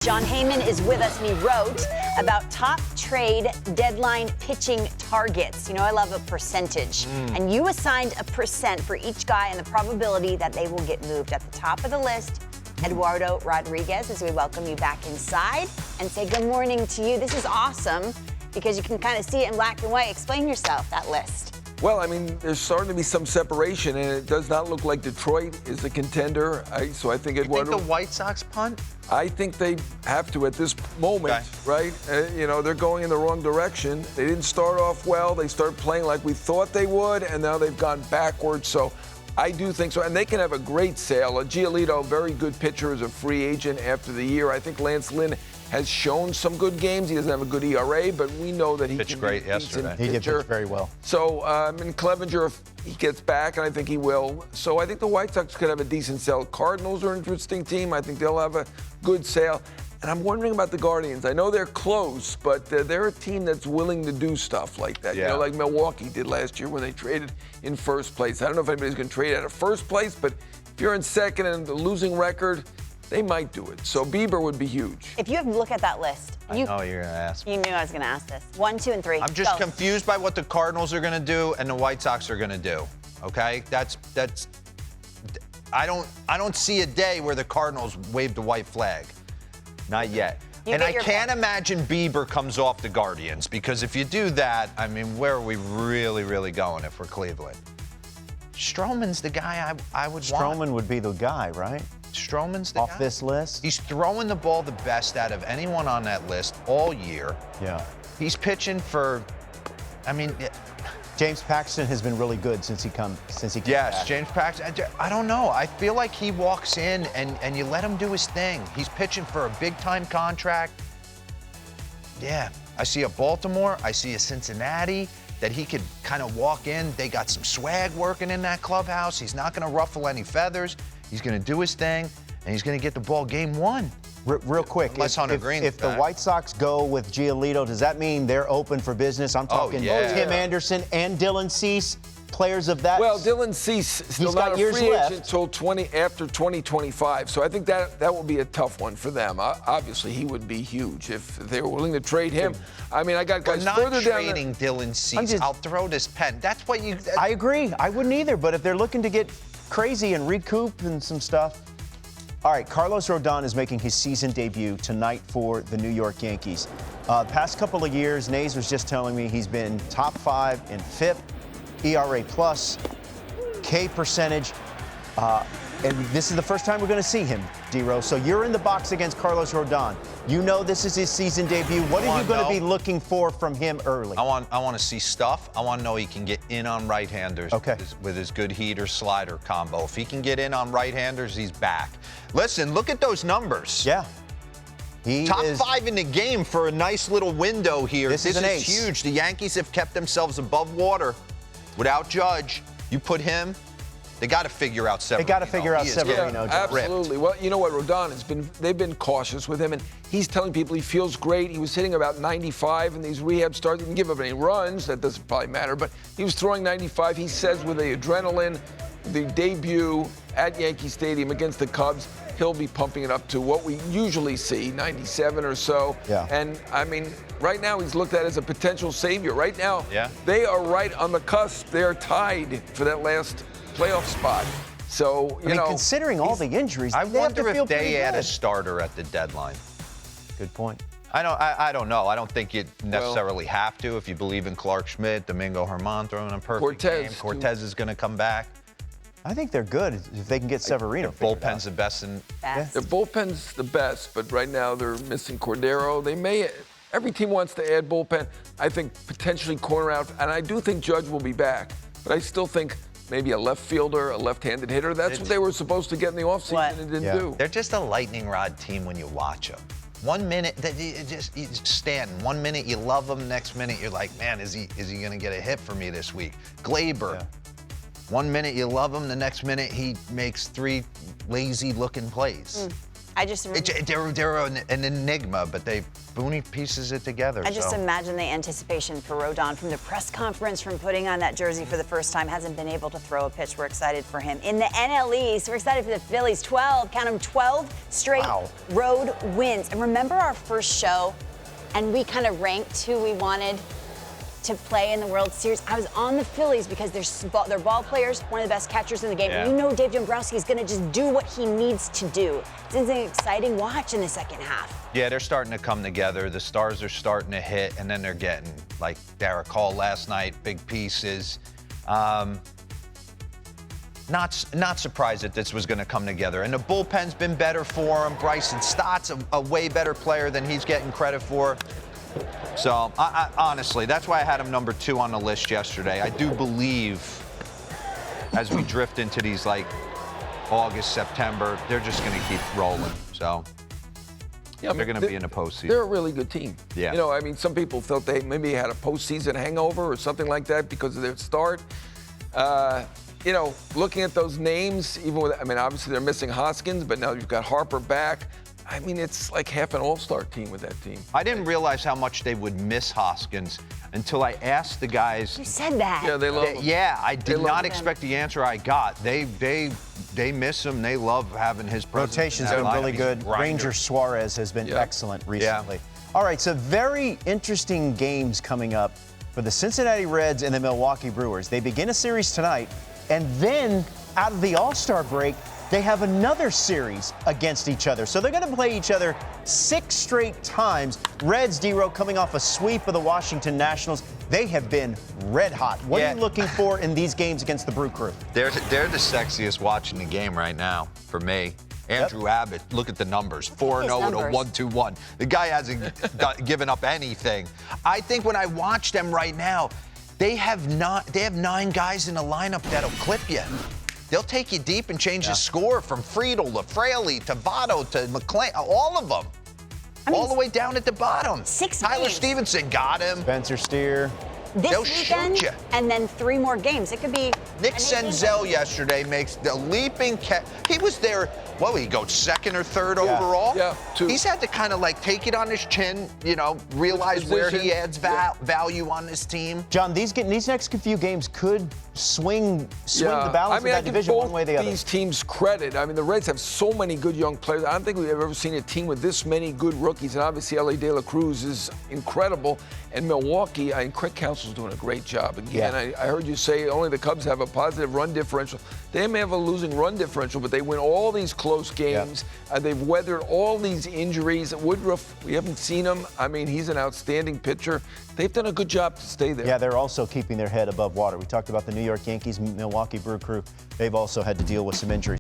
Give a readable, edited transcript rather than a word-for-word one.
Jon Heyman is with us, and he wrote about top trade deadline pitching targets. You know, I love a percentage. And you assigned a percent for each guy and the probability that they will get moved. At the top of the list, Eduardo Rodriguez, as we welcome you back inside and say good morning to you. This is awesome because you can kind of see it in black and white. Explain yourself, that list. Well, I mean, there's starting to be some separation, and it does not look like Detroit is a contender. So I think Eduardo. You think the White Sox punt? I think they have to at this moment, right? You know, they're going in the wrong direction. They didn't start off well. They started playing like we thought they would, and now they've gone backwards. So I do think so. And they can have a great sale. Giolito, very good pitcher, is a free agent after the year. I think Lance Lynn has shown some good games. He doesn't have a good ERA, but we know that he pitched great yesterday. He did pitch very well. So, and Clevenger, if he gets back, and I think he will. So I think the White Sox could have a decent sale. Cardinals are an interesting team. I think they'll have a good sale. And I'm wondering about the Guardians. I know they're close, but they're a team that's willing to do stuff like that. Yeah. You know, like Milwaukee did last year when they traded in first place. I don't know if anybody's going to trade out of first place, but if you're in second and the losing record, they might do it. So Bieber would be huge. If you have to look at that list, I know you're going to ask me. You knew I was going to ask this. 1, 2, and 3. I'm just Go. confused by what the Cardinals are going to do and the White Sox are going to do. Okay, that's. I don't see a day where the Cardinals wave the white flag. Not yet. And I can't imagine Bieber comes off the Guardians, because if you do that, I mean, where are we really going if we're Cleveland? Stroman's the guy I would want. Stroman would be the guy, right? Stroman's the guy. Off this list? He's throwing the ball the best out of anyone on that list all year. Yeah. He's pitching for, I mean, James Paxton has been really good since he came yes, back. James Paxton. I don't know. I feel like he walks in and you let him do his thing. He's pitching for a big-time contract. Yeah, I see a Baltimore. I see a Cincinnati that he could kind of walk in. They got some swag working in that clubhouse. He's not going to ruffle any feathers. He's going to do his thing, and he's going to get the ball game one. Real quick, Unless Hunter Green's if the back. White Sox go with Giolito, does that mean they're open for business? I'm talking Tim Anderson and Dylan Cease, players of that. Well, Dylan Cease is still not a free agent until after 2025. So I think that will be a tough one for them. Obviously, he would be huge if they were willing to trade him. I mean, I got guys further down. Not trading Dylan Cease. I'll throw this pen. That's what you. I agree. I wouldn't either. But if they're looking to get crazy and recoup and some stuff. All right, Carlos Rodón is making his season debut tonight for the New York Yankees. Past couple of years, Nays was just telling me he's been top 5 in FIP, ERA plus, K percentage. And this is the first time we're going to see him, D-Rose. So you're in the box against Carlos Rodón. You know this is his season debut. What are you going to be looking for from him early? I want to see stuff. I want to know he can get in on right-handers with his good heater slider combo. If he can get in on right-handers, he's back. Listen, look at those numbers. Yeah. Top 5 in the game for a nice little window here. This is an ace. Huge. The Yankees have kept themselves above water without Judge. You put him. They got to figure out Severino. They got to figure out Severino. Yeah, absolutely. Well, you know what, Rodón they've been cautious with him, and he's telling people he feels great. He was hitting about 95 in these rehab starts. He didn't give up any runs. That doesn't probably matter, but he was throwing 95. He says with the adrenaline, the debut at Yankee Stadium against the Cubs, he'll be pumping it up to what we usually see, 97 or so. Yeah. And, I mean, right now he's looked at as a potential savior. Right now, they are right on the cusp. They're tied for that last playoff spot. So, you know, considering all the injuries, I wonder if they add good. a starter at the deadline. Good point. I don't know. I don't think you necessarily have to if you believe in Clark Schmidt, Domingo Germán throwing a perfect game. Cortez is going to come back. I think they're good if they can get Severino. Their bullpen's the best in. Their bullpen's the best, but right now they're missing Cordero. Every team wants to add bullpen. I think potentially corner out, and I do think Judge will be back, but I still think maybe a left fielder, a left-handed hitter. That's what they were supposed to get in the offseason and didn't do. They're just a lightning rod team when you watch them. 1 minute, you stand. 1 minute you love them, next minute you're like, man, is he going to get a hit for me this week? Glaber. Yeah. 1 minute you love him, the next minute he makes 3 lazy-looking plays. They're an enigma, but Booney pieces it together. I just imagine the anticipation for Rodón from the press conference, from putting on that jersey for the first time. Hasn't been able to throw a pitch. We're excited for him. In the NL East, we're excited for the Phillies. 12 straight road wins. And remember our first show, and we kind of ranked who we wanted to play in the World Series. I was on the Phillies because they're ball players, one of the best catchers in the game. Yeah. You know Dave Dombrowski is going to just do what he needs to do. It's an exciting watch in the second half. Yeah, they're starting to come together. The stars are starting to hit, and then they're getting, like Derek Hall last night, big pieces. Not surprised that this was going to come together. And the bullpen's been better for him. Bryson Stott's a way better player than he's getting credit for. So, I honestly, that's why I had him number 2 on the list yesterday. I do believe as we drift into these, like, August, September, they're just going to keep rolling. So, yeah, they're going to be in the postseason. They're a really good team. Yeah. You know, I mean, some people felt they maybe had a postseason hangover or something like that because of their start. You know, looking at those names, even with, I mean, obviously they're missing Hoskins, but now you've got Harper back. I mean, it's like half an all-star team with that team. I didn't realize how much they would miss Hoskins until I asked the guys. You said that. Yeah, they love him. Yeah, I did not him. expect the answer I got. They miss him. They love having his presence. Rotation's in that been really lineup. He's good. a grinder. Ranger Suarez has been excellent recently. All right, so very interesting games coming up for the Cincinnati Reds and the Milwaukee Brewers. They begin a series tonight, and then out of the All-Star break, they have another series against each other. So they're going to play each other 6 straight times. Reds, D-Row, coming off a sweep of the Washington Nationals. They have been red hot. What are you looking for in these games against the Brew Crew? They're the sexiest watching the game right now for me. Andrew Abbott, look at the numbers. 4-0 to 1-2-1. The guy hasn't given up anything. I think when I watch them right now, they have 9 guys in the lineup that'll clip you. They'll take you deep and change the score from Friedel to Fraley to Votto to McClain, all of them. I mean, all the way down at the bottom. 6 Tyler games. Stevenson got him. Spencer Steer. This They'll weekend, shoot you. and then 3 more games. It could be. Nick Senzel yesterday makes the leaping catch. He was there, what would he go, 2nd or 3rd overall? Yeah, 2. He's had to kind of like take it on his chin, you know, realize where he adds value on this team. John, these next few games could swing the balance of that division one way or the other. These teams credit. I mean, the Reds have so many good young players. I don't think we've ever seen a team with this many good rookies. And obviously, L.A. De La Cruz is incredible. And Milwaukee, I mean, Craig Counsell's doing a great job. Again, I heard you say only the Cubs have a positive run differential. They may have a losing run differential, but they win all these close games. They've weathered all these injuries. Woodruff, we haven't seen him. I mean, he's an outstanding pitcher. They've done a good job to stay there. Yeah, they're also keeping their head above water. We talked about the New York Yankees, Milwaukee Brew Crew. They've also had to deal with some injuries.